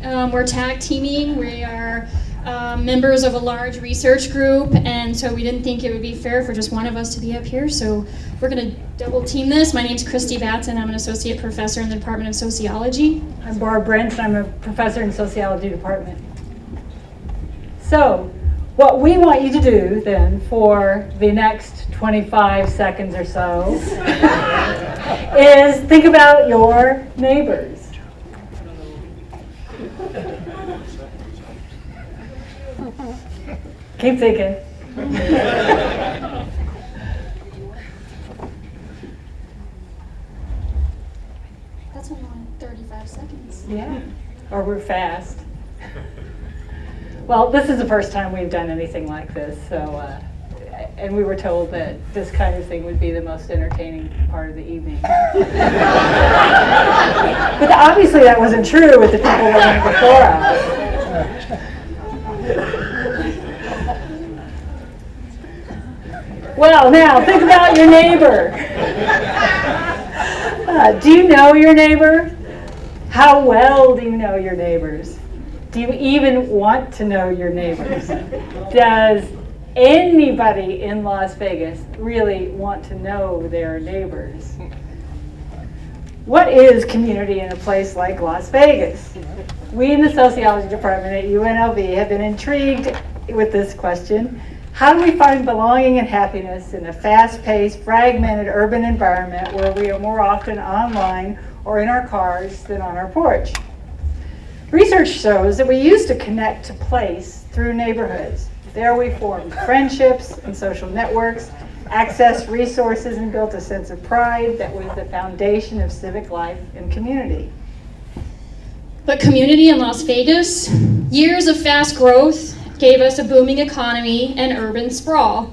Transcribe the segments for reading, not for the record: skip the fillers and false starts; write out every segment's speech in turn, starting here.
tonight. We're tag teaming. We are members of a large research group, and so we didn't think it would be fair for just one of us to be up here, so we're going to double team this. My name's Christie Batson. I'm an associate professor in the Department of Sociology. I'm Barb Brents. I'm a professor in the Sociology Department. So, what we want you to do then for the next 25 seconds or so is think about your neighbors. Keep thinking. That's only 35 seconds. Yeah, or we're fast. Well, this is the first time we've done anything like this, so, and we were told that this kind of thing would be the most entertaining part of the evening. But obviously that wasn't true with the people that went before us. Well, now, think about your neighbor. Do you know your neighbor? How well do you know your neighbors? Do you even want to know your neighbors? Does anybody in Las Vegas really want to know their neighbors? What is community in a place like Las Vegas? We in the Sociology Department at UNLV have been intrigued with this question. How do we find belonging and happiness in a fast-paced, fragmented urban environment where we are more often online or in our cars than on our porch? Research shows that we used to connect to place through neighborhoods. There we formed friendships and social networks, accessed resources, and built a sense of pride that was the foundation of civic life and community. But community in Las Vegas, years of fast growth gave us a booming economy and urban sprawl.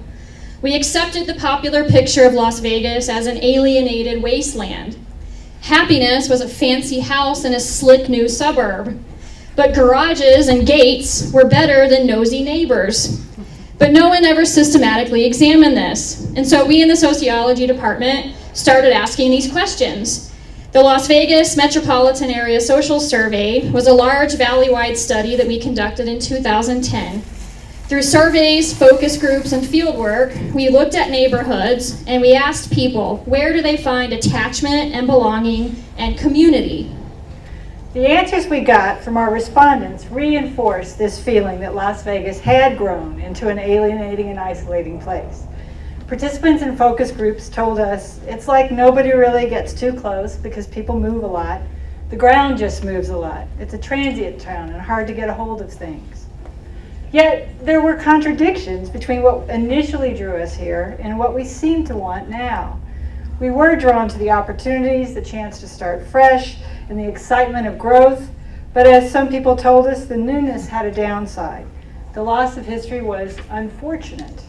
We accepted the popular picture of Las Vegas as an alienated wasteland. Happiness was a fancy house in a slick new suburb. But garages and gates were better than nosy neighbors. But no one ever systematically examined this. And so we in the Sociology Department started asking these questions. The Las Vegas Metropolitan Area Social Survey was a large valley-wide study that we conducted in 2010. Through surveys, focus groups, and fieldwork, we looked at neighborhoods and we asked people, where do they find attachment and belonging and community? The answers we got from our respondents reinforced this feeling that Las Vegas had grown into an alienating and isolating place. Participants in focus groups told us it's like nobody really gets too close because people move a lot. The ground just moves a lot. It's a transient town and hard to get a hold of things. Yet there were contradictions between what initially drew us here and what we seem to want now. We were drawn to the opportunities, the chance to start fresh, and the excitement of growth, but as some people told us, the newness had a downside. The loss of history was unfortunate.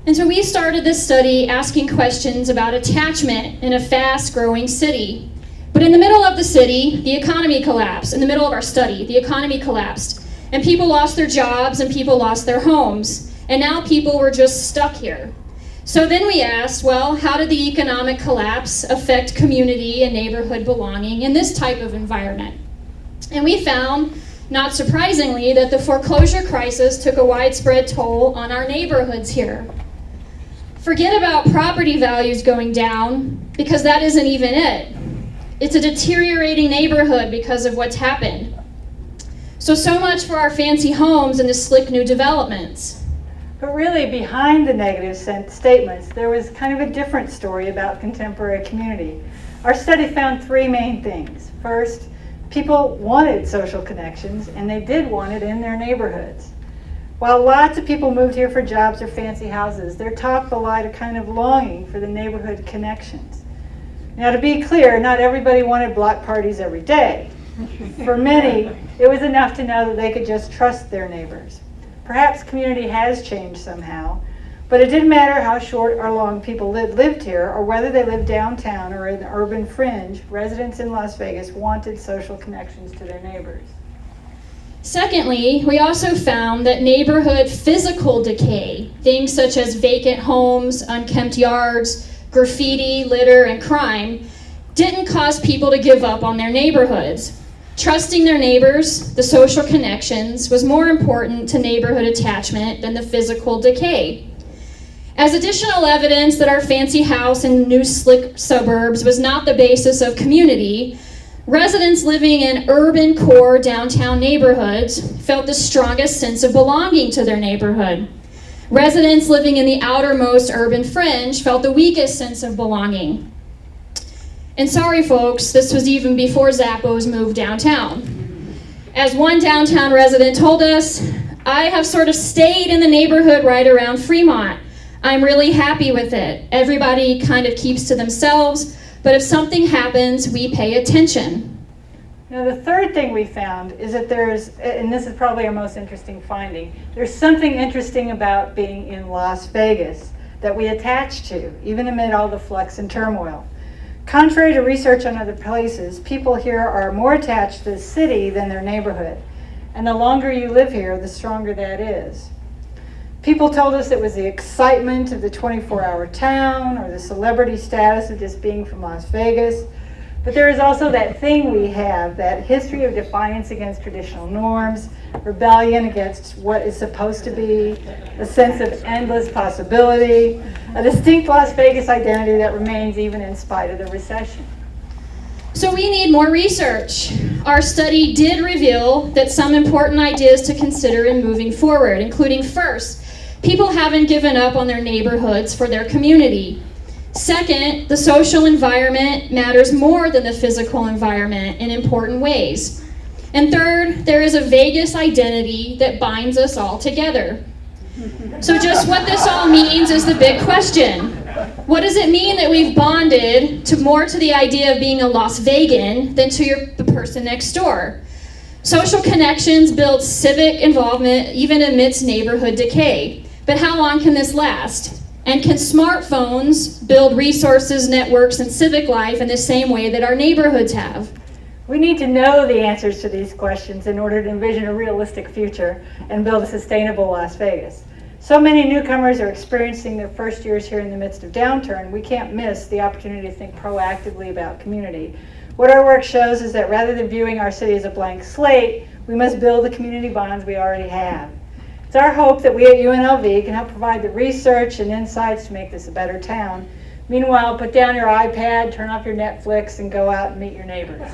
And so we started this study asking questions about attachment in a fast-growing city. But in the middle of the city, the economy collapsed. In the middle of our study, the economy collapsed. And people lost their jobs and people lost their homes. And now people were just stuck here. So then we asked, well, how did the economic collapse affect community and neighborhood belonging in this type of environment? And we found, not surprisingly, that the foreclosure crisis took a widespread toll on our neighborhoods here. Forget about property values going down, because that isn't even it. It's a deteriorating neighborhood because of what's happened. So much for our fancy homes and the slick new developments. But really, behind the negative statements, there was kind of a different story about contemporary community. Our study found three main things. First, people wanted social connections, and they did want it in their neighborhoods. While lots of people moved here for jobs or fancy houses, their talk belied a kind of longing for the neighborhood connections. Now, to be clear, not everybody wanted block parties every day. For many, it was enough to know that they could just trust their neighbors. Perhaps community has changed somehow, but it didn't matter how short or long people lived here or whether they lived downtown or in the urban fringe, residents in Las Vegas wanted social connections to their neighbors. Secondly, we also found that neighborhood physical decay, things such as vacant homes, unkempt yards, graffiti, litter, and crime, didn't cause people to give up on their neighborhoods. Trusting their neighbors, the social connections, was more important to neighborhood attachment than the physical decay. As additional evidence that our fancy house in new slick suburbs was not the basis of community, residents living in urban core downtown neighborhoods felt the strongest sense of belonging to their neighborhood. Residents living in the outermost urban fringe felt the weakest sense of belonging. And sorry folks, this was even before Zappos moved downtown. As one downtown resident told us, I have sort of stayed in the neighborhood right around Fremont. I'm really happy with it. Everybody kind of keeps to themselves, but if something happens, we pay attention. Now the third thing we found is that there's, and this is probably our most interesting finding, there's something interesting about being in Las Vegas that we attach to, even amid all the flux and turmoil. Contrary to research on other places, people here are more attached to the city than their neighborhood. And the longer you live here, the stronger that is. People told us it was the excitement of the 24-hour town or the celebrity status of just being from Las Vegas. But there is also that thing we have, that history of defiance against traditional norms, rebellion against what is supposed to be, a sense of endless possibility, a distinct Las Vegas identity that remains even in spite of the recession. So we need more research. Our study did reveal that some important ideas to consider in moving forward, including first, people haven't given up on their neighborhoods for their community. Second, the social environment matters more than the physical environment in important ways. And third, there is a Vegas identity that binds us all together. So just what this all means is the big question. What does it mean that we've bonded to more to the idea of being a Las Vegan than to the person next door? Social connections build civic involvement even amidst neighborhood decay. But how long can this last? And can smartphones build resources, networks, and civic life in the same way that our neighborhoods have? We need to know the answers to these questions in order to envision a realistic future and build a sustainable Las Vegas. So many newcomers are experiencing their first years here in the midst of downturn, we can't miss the opportunity to think proactively about community. What our work shows is that rather than viewing our city as a blank slate, we must build the community bonds we already have. It's our hope that we at UNLV can help provide the research and insights to make this a better town. Meanwhile, put down your iPad, turn off your Netflix, and go out and meet your neighbors.